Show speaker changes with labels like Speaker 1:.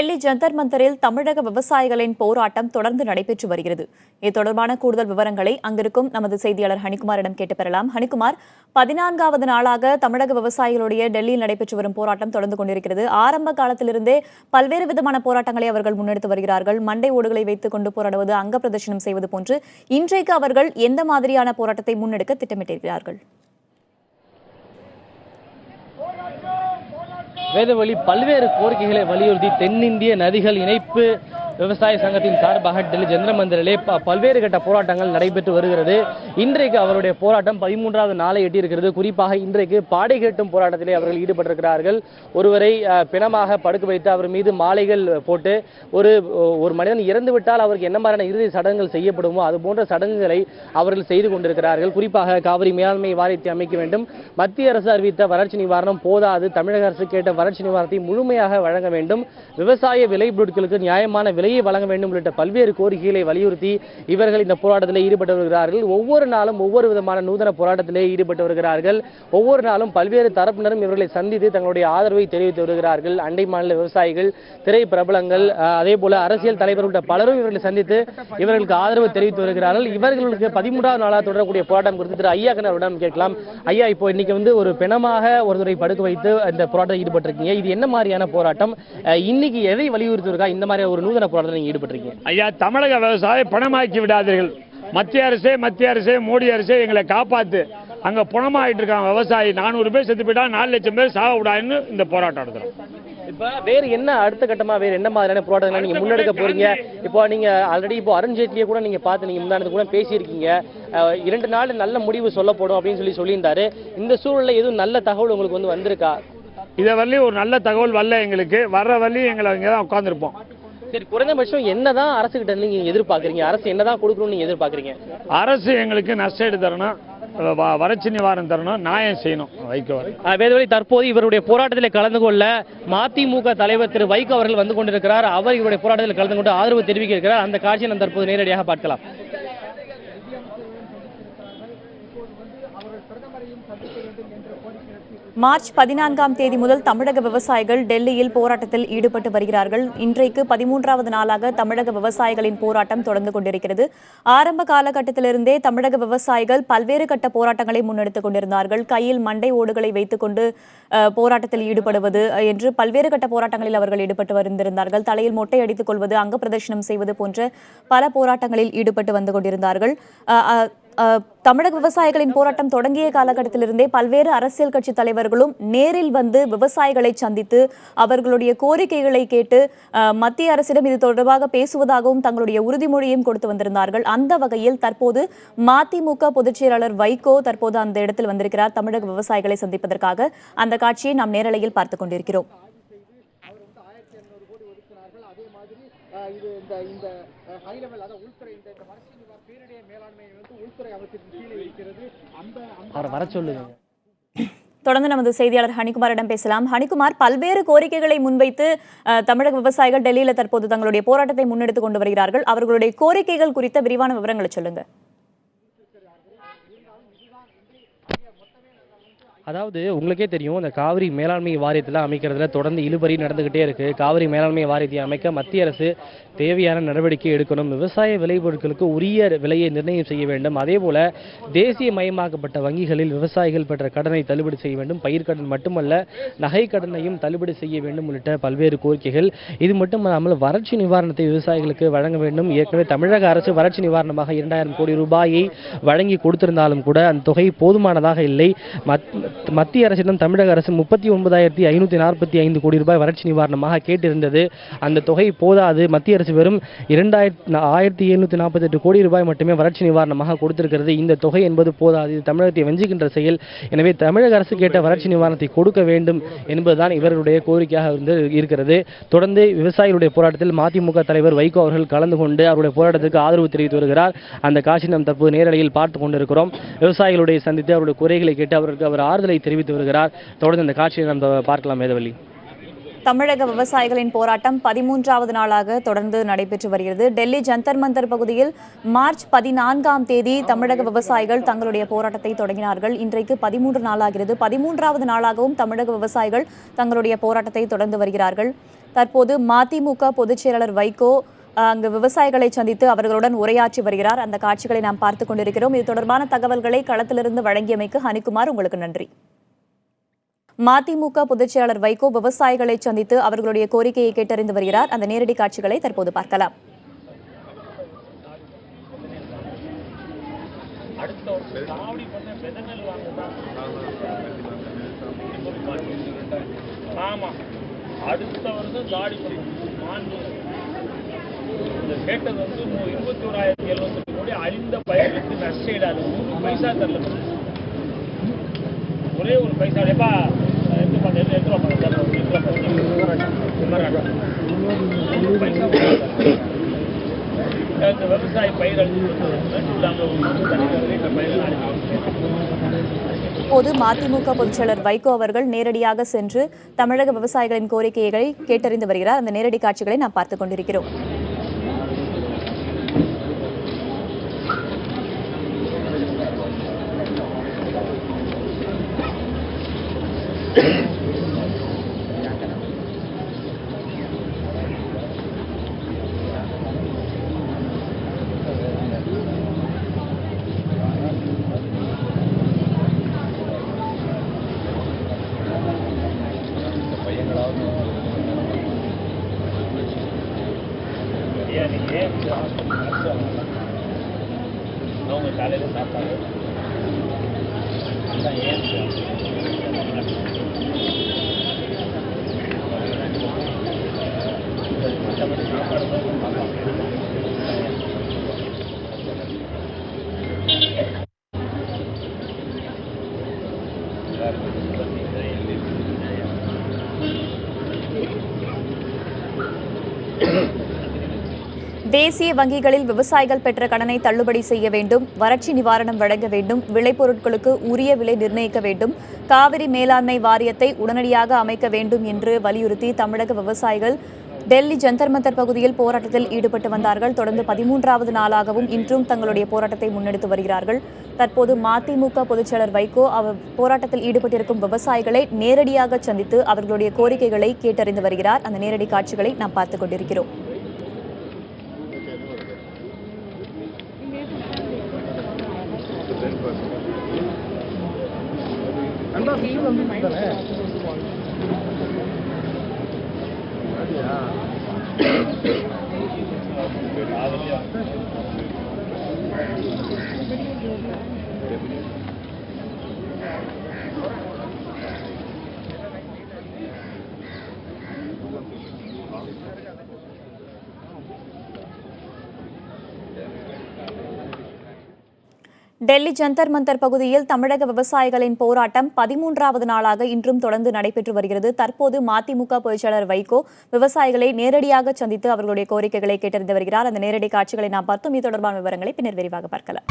Speaker 1: டெல்லி ஜந்தர் மந்தரில் தமிழக விவசாயிகளின் போராட்டம் தொடர்ந்து நடைபெற்று வருகிறது. இது தொடர்பான கூடுதல் விவரங்களை அங்கிருக்கும் நமது செய்தியாளர் ஹனிகுமாரிடம் கேட்டு பெறலாம். ஹனிகுமார், 14வது நாளாக தமிழக விவசாயிகளுடைய டெல்லியில் நடைபெற்று வரும் போராட்டம் தொடர்ந்து கொண்டிருக்கிறது. ஆரம்ப காலத்திலிருந்தே பல்வேறு விதமான போராட்டங்களை அவர்கள் முன்னெடுத்து வருகிறார்கள். மண்டை ஓடுகளை வைத்துக் கொண்டு போராடுவது, அங்க பிரதர்ஷனம் செய்வது போன்று இன்றைக்கு அவர்கள் எந்த மாதிரியான போராட்டத்தை முன்னெடுக்க திட்டமிட்டிருக்கிறார்கள்?
Speaker 2: வேதவழி பல்வேறு கோரிக்கைகளை வலியுறுத்தி தென்னிந்திய நதிகள் இணைப்பு விவசாய சங்கத்தின் சார்பாக டெல்லி ஜந்தர் மந்தரிலே பல்வேறு கட்ட போராட்டங்கள் நடைபெற்று வருகிறது. இன்றைக்கு அவருடைய போராட்டம் 13வது நாளை எட்டியிருக்கிறது. குறிப்பாக இன்றைக்கு பாடை கேட்டும் போராட்டத்திலே அவர்கள் ஈடுபட்டிருக்கிறார்கள். ஒருவரை பிணமாக படுக்க வைத்து அவர் மீது மாலைகள் போட்டு ஒரு மனிதன் இறந்துவிட்டால் அவருக்கு என்ன மாதிரியான இறுதி சடங்குகள் செய்யப்படுமோ அது போன்ற சடங்குகளை அவர்கள் செய்து கொண்டிருக்கிறார்கள். குறிப்பாக காவிரி மேலாண்மை வாரியத்தை அமைக்க வேண்டும், மத்திய அரசு அறிவித்த வறட்சி நிவாரணம் போதாது, தமிழக அரசு கேட்ட வறட்சி நிவாரணத்தை முழுமையாக வழங்க வேண்டும், விவசாய விளை பொருட்களுக்கு நியாயமான விலையை வழங்க வேண்டும் உள்ளிட்ட பல்வேறு கோரிக்கைகளை வலியுறுத்தி இவர்கள் இந்த போராட்டத்தில் ஈடுபட்டு வருகிறார்கள். ஒவ்வொரு நாளும் ஒவ்வொரு விதமான நூதன போராட்டத்திலே ஈடுபட்டு வருகிறார்கள். ஒவ்வொரு நாளும் பல்வேறு தரப்பினரும் இவர்களை சந்தித்து தங்களுடைய ஆதரவை தெரிவித்து வருகிறார்கள். அண்டை மாநில விவசாயிகள், திரை பிரபலங்கள், அதே போல அரசியல் தலைவர்கள் உள்ளிட்ட பலரும் இவர்களை சந்தித்து இவர்களுக்கு ஆதரவு தெரிவித்து வருகிறார்கள். இவர்களுக்கு 13வது நாளாக தொடரக்கூடிய போராட்டம் குறித்து திரு ஐயா கண்ணவரிடம் கேட்கலாம். ஐயா, இப்போ இன்னைக்கு ஒரு பிணமாக ஒருவரை படுக்க வைத்து இந்த போராட்டத்தில் ஈடுபட்டிருக்கீங்க. இது என்ன மாதிரியான போராட்டம்? இன்னைக்கு எதை வலியுறுத்திருக்கா இந்த மாதிரி ஒரு நூதன போராட்டத்தில் நீங்க ஈடுபட்டிருக்கீங்க?
Speaker 3: ஐயா, தமிழக விவசாய பணமாக்கி விடாதீர்கள். மத்திய அரசே மோடி அரசே எங்களை காப்பாத்து. அங்க பணமாயிட்டு இருக்காங்க விவசாயி. 400 பேர் செத்து போயிட்டா 4 லட்சம் பேர் சாக விடாதுன்னு இந்த போராட்டம் நடத்துறோம்.
Speaker 2: இப்ப வேறு என்ன அடுத்த கட்டமா வேறு என்ன மாதிரியான போராட்டங்களை நீங்க முன்னெடுக்க போறீங்க? இப்போ நீங்க ஆல்ரெடி அருண்ஜேட்லியை கூட நீங்க பார்த்து நீங்க முன்னாடி கூட பேசியிருக்கீங்க. 2 நாள் நல்ல முடிவு சொல்லப்படும் அப்படின்னு சொல்லியிருந்தாரு. இந்த சூழல்ல எதுவும் நல்ல தகவல் உங்களுக்கு வந்திருக்கா?
Speaker 3: இதை வரலையும் ஒரு நல்ல தகவல் வரல. எங்களுக்கு வர்ற வரலையும் எங்களை இங்கே தான் உட்காந்துருப்போம்.
Speaker 2: சரி, குறைந்தபட்சம் என்னதான் அரசு கிட்ட நீங்க எதிர்பார்க்குறீங்க? அரசு என்னதான் கொடுக்கணும்னு நீங்க எதிர்பார்க்குறீங்க?
Speaker 3: அரசு எங்களுக்கு நஷ்டஈடு தரணும், வறட்சி நிவாரணம் தரணும், நியாயம் செய்யணும். வைகோ
Speaker 2: வேதவழி, தற்போது இவருடைய போராட்டத்தில் கலந்து கொள்ள மதிமுக தலைவர் திரு வைகோ அவர்கள் வந்து கொண்டிருக்கிறார். அவர் இவருடைய போராட்டத்தில் கலந்து கொண்டு ஆதரவு தெரிவிக்க இருக்கிறார். அந்த காட்சியை நாம் தற்போது நேரடியாக பார்க்கலாம்.
Speaker 1: மார்ச் 14ஆம் தேதி முதல் தமிழக விவசாயிகள் டெல்லியில் போராட்டத்தில் ஈடுபட்டு வருகிறார்கள். இன்றைக்கு 13வது நாளாக தமிழக விவசாயிகளின் போராட்டம் தொடர்ந்து கொண்டிருக்கிறது. ஆரம்ப காலகட்டத்திலிருந்தே தமிழக விவசாயிகள் பல்வேறு கட்ட போராட்டங்களை முன்னெடுத்துக் கொண்டிருந்தார்கள். கையில் மண்டை ஓடுகளை வைத்துக் கொண்டு போராட்டத்தில் ஈடுபடுவது என்று பல்வேறு கட்ட போராட்டங்களில் அவர்கள் ஈடுபட்டு வந்திருந்தார்கள். தலையில் மொட்டை அடித்துக் கொள்வது, அங்க பிரதர்ஷனம் செய்வது போன்ற பல போராட்டங்களில் ஈடுபட்டு வந்து கொண்டிருந்தார்கள். தமிழக விவசாயிகளின் போராட்டம் தொடங்கிய காலகட்டத்திலிருந்தே பல்வேறு அரசியல் கட்சி தலைவர்களும் நேரில் வந்து விவசாயிகளை சந்தித்து அவர்களுடைய கோரிக்கைகளை கேட்டு மத்திய அரசிடம் இது தொடர்பாக பேசுவதாகவும் தங்களுடைய உறுதிமொழியையும் கொடுத்து வந்திருந்தார்கள். அந்த வகையில் தற்போது மதிமுக பொதுச் செயலாளர் வைகோ தற்போது அந்த இடத்தில் வந்திருக்கிறார் தமிழக விவசாயிகளை சந்திப்பதற்காக. அந்த காட்சியை நாம் நேரலையில் பார்த்துக் கொண்டிருக்கிறோம். தொடர்ந்து நமது செய்தியாளர் ஹனிகுமாரிடம் பேசலாம். ஹனிகுமார், பல்வேறு கோரிக்கைகளை முன்வைத்து தமிழக விவசாயிகள் டெல்லியில் தற்போது தங்களுடைய போராட்டத்தை முன்னெடுத்துக் கொண்டு வருகிறார்கள். அவர்களுடைய கோரிக்கைகள் குறித்த விரிவான விவரங்களை சொல்லுங்க.
Speaker 2: அதாவது உங்களுக்கே தெரியும், இந்த காவிரி மேலாண்மை வாரியத்தில் அமைக்கிறதுல தொடர்ந்து இழுபறி நடந்துகிட்டே இருக்கு. காவிரி மேலாண்மை வாரியத்தை அமைக்க மத்திய அரசு தேவையான நடவடிக்கை எடுக்கணும், விவசாய விளைபொருட்களுக்கு உரிய விலையை நிர்ணயம் செய்ய வேண்டும், அதே போல தேசிய மயமாக்கப்பட்ட வங்கிகளில் விவசாயிகள் பெற்ற கடனை தள்ளுபடி செய்ய வேண்டும், பயிர்க்கடன் மட்டுமல்ல நகை கடனையும் தள்ளுபடி செய்ய வேண்டும் உள்ளிட்ட பல்வேறு கோரிக்கைகள். இது மட்டுமல்லாமல் வறட்சி நிவாரணத்தை விவசாயிகளுக்கு வழங்க வேண்டும். ஏற்கனவே தமிழக அரசு வறட்சி நிவாரணமாக 2000 கோடி ரூபாயை வழங்கி கொடுத்திருந்தாலும் கூட அந்த தொகை போதுமானதாக இல்லை. மத்திய அரசிடம் தமிழக அரசு 39,545 கோடி ரூபாய் வறட்சி நிவாரணமாக கேட்டிருந்தது. அந்த தொகை போதாது. மத்திய அரசு வெறும் 2,748 கோடி ரூபாய் மட்டுமே வறட்சி நிவாரணமாக கொடுத்திருக்கிறது. இந்த தொகை என்பது போதாது. இது தமிழகத்தை வஞ்சிக்கின்ற செயல். எனவே தமிழக அரசு கேட்ட வறட்சி நிவாரணத்தை கொடுக்க வேண்டும் என்பதுதான் இவர்களுடைய கோரிக்கையாக இருக்கிறது. தொடர்ந்து விவசாயிகளுடைய போராட்டத்தில் மதிமுக தலைவர் வைகோ அவர்கள் கலந்து கொண்டு அவருடைய போராட்டத்திற்கு ஆதரவு தெரிவித்து வருகிறார். அந்த காட்சி நாம் தற்போது நேரடியில் பார்த்துக் கொண்டிருக்கிறோம். விவசாயிகளுடைய சந்தித்து அவருடைய குறைகளை கேட்டு அவருக்கு அவர் ஆறுதலை தெரிவித்து வருகிறார். தொடர்ந்து இந்த காட்சியை நாம் பார்க்கலாம். வேதவழி,
Speaker 1: தமிழக விவசாயிகளின் போராட்டம் 13வது நாளாக தொடர்ந்து நடைபெற்று வருகிறது. டெல்லி ஜந்தர் மந்தர் பகுதியில் மார்ச் 14ஆம் தேதி தமிழக விவசாயிகள் தங்களுடைய போராட்டத்தை தொடங்கினார்கள். இன்றைக்கு 13 நாளாகிறது. 13வது நாளாகவும் தமிழக விவசாயிகள் தங்களுடைய போராட்டத்தை தொடர்ந்து வருகிறார்கள். தற்போது மதிமுக பொதுச் செயலாளர் வைகோ அங்கு விவசாயிகளை சந்தித்து அவர்களுடன் உரையாற்றி வருகிறார். அந்த காட்சிகளை நாம் பார்த்துக் கொண்டிருக்கிறோம். இது தொடர்பான தகவல்களை களத்திலிருந்து வழங்கியமைக்கு ஹனிகுமார் உங்களுக்கு நன்றி. மதிமுக பொதுச் செயலாளர் வைகோ விவசாயிகளை சந்தித்து அவர்களுடைய கோரிக்கையை கேட்டறிந்து வருகிறார். அந்த நேரடி காட்சிகளை தற்போது பார்க்கலாம்.
Speaker 3: அடுத்த வருஷம் தாடி கேட்டது வந்து 21,700 கோடி அழிந்த பயிர்களுக்கு நஷ்டஈடாது 1 பைசா தரல. ஒரே ஒரு பைசா எப்பா விவசாய பயிர்கள்
Speaker 1: இப்போது மதிமுக பொதுச் செயலாளர் வைகோ அவர்கள் நேரடியாக சென்று தமிழக விவசாயிகளின் கோரிக்கைகளை கேட்டறிந்து வருகிறார். அந்த நேரடி காட்சிகளை நாம் பார்த்துக் கொண்டிருக்கிறோம்.
Speaker 3: அவங்க காலையில் சாப்பிட்டாங்க. மற்றபடி சாப்பாடு
Speaker 1: தேசிய வங்கிகளில் விவசாயிகள் பெற்ற கடனை தள்ளுபடி செய்ய வேண்டும், வறட்சி நிவாரணம் வழங்க வேண்டும், விளைபொருட்களுக்கு உரிய விலை நிர்ணயிக்க வேண்டும், காவிரி மேலாண்மை வாரியத்தை உடனடியாக அமைக்க வேண்டும் என்று வலியுறுத்தி தமிழக விவசாயிகள் டெல்லி ஜந்தர் மந்தர் பகுதியில் போராட்டத்தில் ஈடுபட்டு வந்தார்கள். தொடர்ந்து 13வது நாளாகவும் இன்றும் தங்களுடைய போராட்டத்தை முன்னெடுத்து வருகிறார்கள். தற்போது மதிமுக பொதுச் செயலாளர் வைகோ போராட்டத்தில் ஈடுபட்டிருக்கும் விவசாயிகளை நேரடியாக சந்தித்து அவர்களுடைய கோரிக்கைகளை கேட்டறிந்து வருகிறார். அந்த நேரடி காட்சிகளை நாம் பார்த்துக் கொண்டிருக்கிறோம். டெல்லி ஜந்தர் மந்தர் பகுதியில் தமிழக விவசாயிகளின் போராட்டம் 13வது நாளாக இன்றும் தொடர்ந்து நடைபெற்று வருகிறது. தற்போது மதிமுக பொதுச் செயலாளர் வைகோ விவசாயிகளை நேரடியாக சந்தித்து அவர்களுடைய கோரிக்கைகளை கேட்டறிந்து வருகிறார். அந்த நேரடி காட்சிகளை நாம் பார்த்தோம். இது தொடர்பான விவரங்களை பின்னர் விரிவாக பார்க்கலாம்.